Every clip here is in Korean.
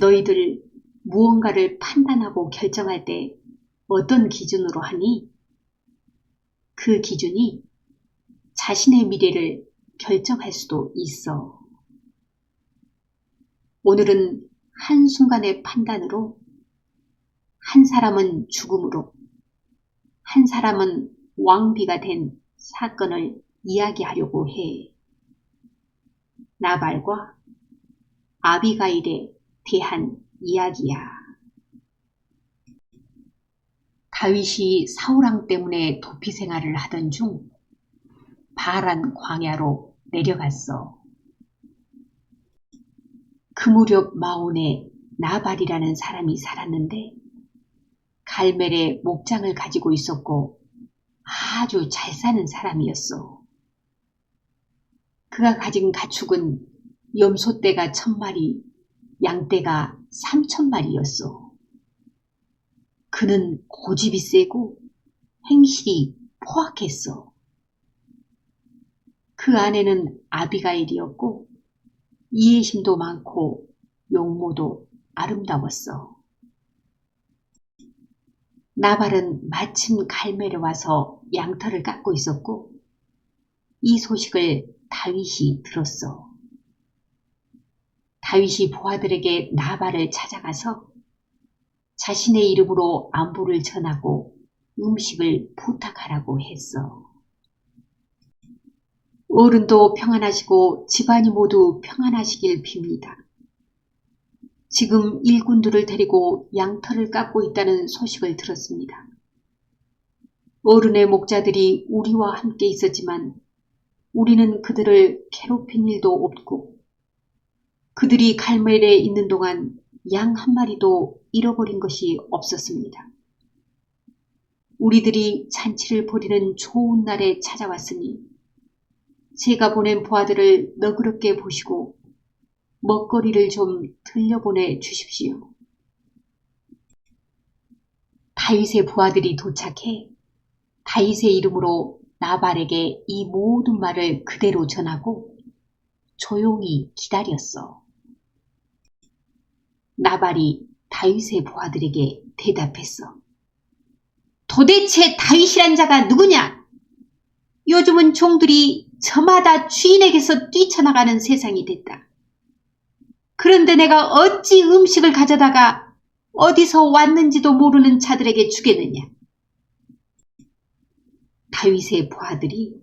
너희들 무언가를 판단하고 결정할 때 어떤 기준으로 하니? 그 기준이 자신의 미래를 결정할 수도 있어. 오늘은 한순간의 판단으로 한 사람은 죽음으로, 한 사람은 왕비가 된 사건을 이야기하려고 해. 나발과 아비가일에 대한 이야기야. 다윗이 사울왕 때문에 도피 생활을 하던 중 바란 광야로 내려갔어. 그 무렵 마온에 나발이라는 사람이 살았는데 갈멜의 목장을 가지고 있었고 아주 잘 사는 사람이었어. 그가 가진 가축은 염소떼가 1000마리, 양떼가 3000마리였어. 그는 고집이 세고 행실이 포악했어. 그 아내는 아비가일이었고 이해심도 많고 용모도 아름다웠어. 나발은 마침 갈멜에 와서 양털을 깎고 있었고 이 소식을 다윗이 들었어. 다윗이 부하들에게 나발을 찾아가서 자신의 이름으로 안부를 전하고 음식을 부탁하라고 했어. 어른도 평안하시고 집안이 모두 평안하시길 빕니다. 지금 일꾼들을 데리고 양털을 깎고 있다는 소식을 들었습니다. 어른의 목자들이 우리와 함께 있었지만 우리는 그들을 괴롭힌 일도 없고 그들이 갈멜에 있는 동안 양 한 마리도 잃어버린 것이 없었습니다. 우리들이 잔치를 벌이는 좋은 날에 찾아왔으니 제가 보낸 부하들을 너그럽게 보시고 먹거리를 좀 들려보내 주십시오. 다윗의 부하들이 도착해 다윗의 이름으로 나발에게 이 모든 말을 그대로 전하고 조용히 기다렸어. 나발이 다윗의 부하들에게 대답했어. 도대체 다윗이란 자가 누구냐? 요즘은 종들이 저마다 주인에게서 뛰쳐나가는 세상이 됐다. 그런데 내가 어찌 음식을 가져다가 어디서 왔는지도 모르는 자들에게 주겠느냐? 다윗의 부하들이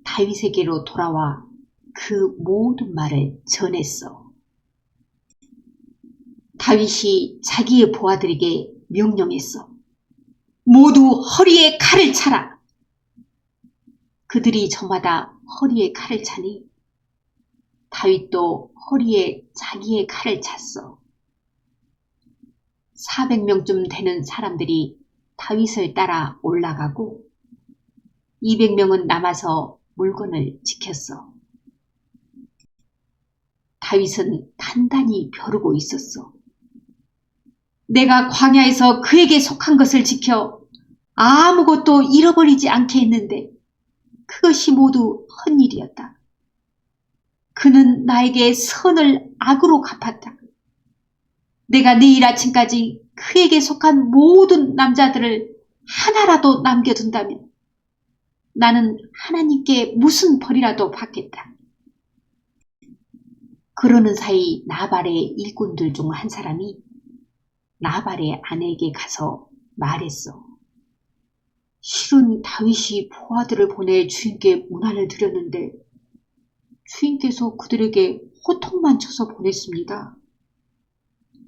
다윗에게로 돌아와 그 모든 말을 전했어. 다윗이 자기의 부하들에게 명령했어. 모두 허리에 칼을 차라. 그들이 저마다 허리에 칼을 차니 다윗도 허리에 자기의 칼을 찼어. 400명쯤 되는 사람들이 다윗을 따라 올라가고 200명은 남아서 물건을 지켰어. 다윗은 단단히 벼르고 있었어. 내가 광야에서 그에게 속한 것을 지켜 아무것도 잃어버리지 않게 했는데 그것이 모두 헛일이었다. 그는 나에게 선을 악으로 갚았다. 내가 내일 아침까지 그에게 속한 모든 남자들을 하나라도 남겨둔다면 나는 하나님께 무슨 벌이라도 받겠다. 그러는 사이 나발의 일꾼들 중 한 사람이 나발의 아내에게 가서 말했어. 실은 다윗이 부하들을 보내 주인께 문안을 드렸는데 주인께서 그들에게 호통만 쳐서 보냈습니다.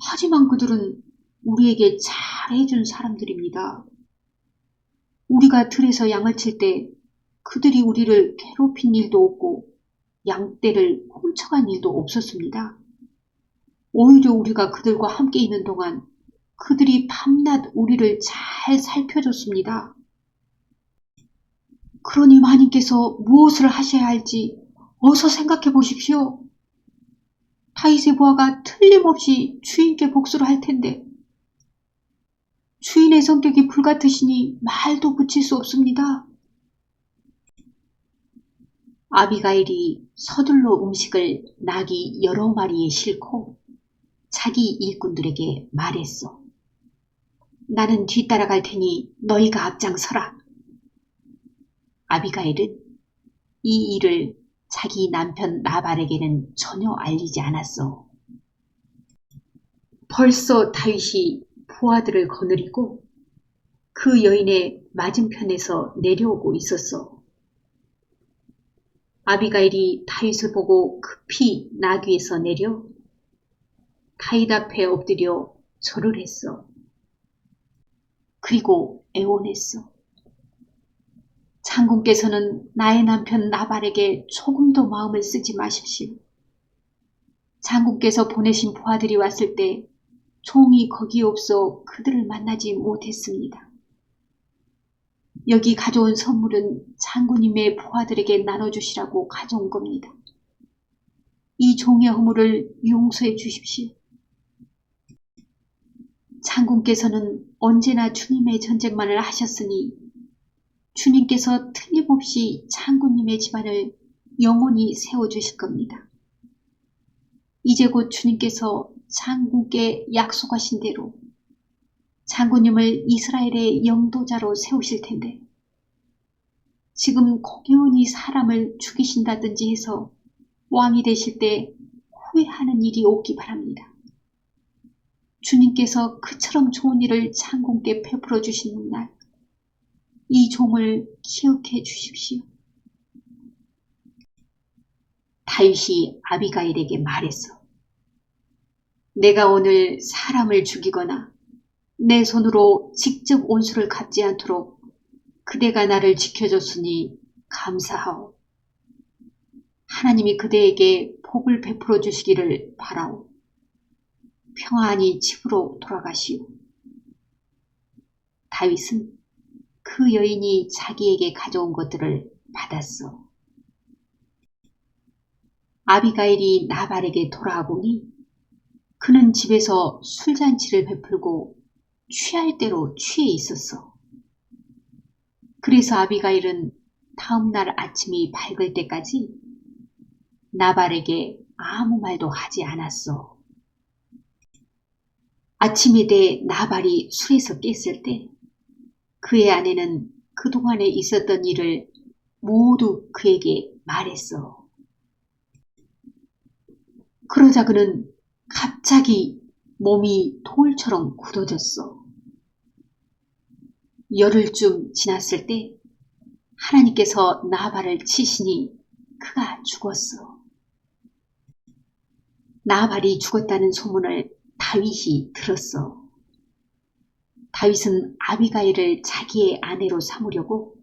하지만 그들은 우리에게 잘해준 사람들입니다. 우리가 들에서 양을 칠 때 그들이 우리를 괴롭힌 일도 없고 양떼를 훔쳐간 일도 없었습니다. 오히려 우리가 그들과 함께 있는 동안 그들이 밤낮 우리를 잘 살펴줬습니다. 그러니 마님께서 무엇을 하셔야 할지 어서 생각해 보십시오. 다윗의 부하가 틀림없이 주인께 복수를 할 텐데 주인의 성격이 불같으시니 말도 붙일 수 없습니다. 아비가일이 서둘러 음식을 나귀 여러 마리에 싣고 자기 일꾼들에게 말했어. 나는 뒤따라갈 테니 너희가 앞장서라. 아비가일은 이 일을 자기 남편 나발에게는 전혀 알리지 않았어. 벌써 다윗이 부하들을 거느리고 그 여인의 맞은편에서 내려오고 있었어. 아비가일이 다윗을 보고 급히 나귀에서 내려 다윗 앞에 엎드려 절을 했어. 그리고 애원했어. 장군께서는 나의 남편 나발에게 조금도 마음을 쓰지 마십시오. 장군께서 보내신 부하들이 왔을 때 종이 거기에 없어 그들을 만나지 못했습니다. 여기 가져온 선물은 장군님의 부하들에게 나눠주시라고 가져온 겁니다. 이 종의 허물을 용서해 주십시오. 장군께서는 언제나 주님의 전쟁만을 하셨으니 주님께서 틀림없이 장군님의 집안을 영원히 세워주실 겁니다. 이제 곧 주님께서 장군께 약속하신 대로 장군님을 이스라엘의 영도자로 세우실 텐데 지금 공연히 사람을 죽이신다든지 해서 왕이 되실 때 후회하는 일이 없기 바랍니다. 주님께서 그처럼 좋은 일을 장군께 베풀어 주시는 날 이 종을 기억해 주십시오. 다윗이 아비가일에게 말했어. 내가 오늘 사람을 죽이거나 내 손으로 직접 원수를 갚지 않도록 그대가 나를 지켜줬으니 감사하오. 하나님이 그대에게 복을 베풀어 주시기를 바라오. 평안히 집으로 돌아가시오. 다윗은 그 여인이 자기에게 가져온 것들을 받았어. 아비가일이 나발에게 돌아와 보니 그는 집에서 술잔치를 베풀고 취할 대로 취해 있었어. 그래서 아비가일은 다음 날 아침이 밝을 때까지 나발에게 아무 말도 하지 않았어. 아침이 돼 나발이 술에서 깼을 때 그의 아내는 그동안에 있었던 일을 모두 그에게 말했어. 그러자 그는 갑자기 몸이 돌처럼 굳어졌어. 열흘쯤 지났을 때 하나님께서 나발을 치시니 그가 죽었어. 나발이 죽었다는 소문을 다윗이 들었어. 다윗은 아비가일을 자기의 아내로 삼으려고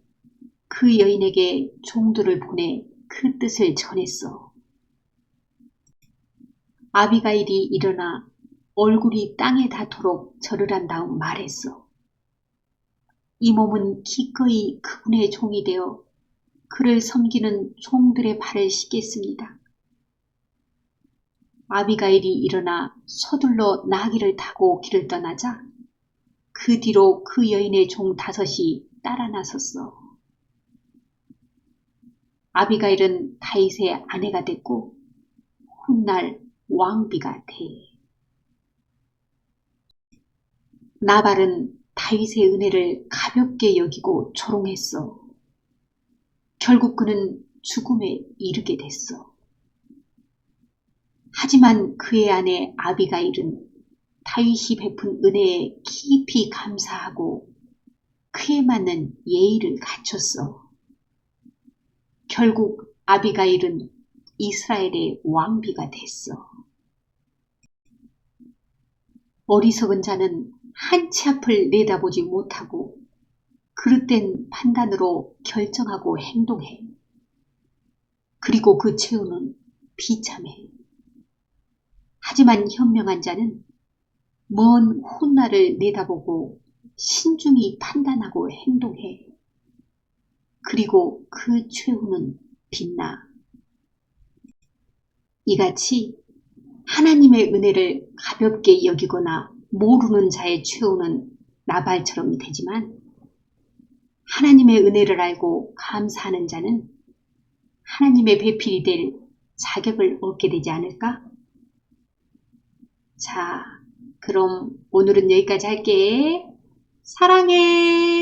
그 여인에게 종들을 보내 그 뜻을 전했어. 아비가일이 일어나 얼굴이 땅에 닿도록 절을 한 다음 말했어. 이 몸은 기꺼이 그분의 종이 되어 그를 섬기는 종들의 발을 씻겠습니다. 아비가일이 일어나 서둘러 나귀를 타고 길을 떠나자 그 뒤로 그 여인의 종 5이 따라 나섰어. 아비가일은 다윗의 아내가 됐고 훗날 왕비가 돼. 나발은 다윗의 은혜를 가볍게 여기고 조롱했어. 결국 그는 죽음에 이르게 됐어. 하지만 그의 아내 아비가일은 다윗이 베푼 은혜에 깊이 감사하고 그에 맞는 예의를 갖췄어. 결국 아비가일은 이스라엘의 왕비가 됐어. 어리석은 자는 한치 앞을 내다보지 못하고 그릇된 판단으로 결정하고 행동해. 그리고 그 최후는 비참해. 하지만 현명한 자는 먼 훗날을 내다보고 신중히 판단하고 행동해. 그리고 그 최후는 빛나. 이같이 하나님의 은혜를 가볍게 여기거나 모르는 자의 최후는 나발처럼 되지만 하나님의 은혜를 알고 감사하는 자는 하나님의 배필이 될 자격을 얻게 되지 않을까? 자, 그럼 오늘은 여기까지 할게. 사랑해.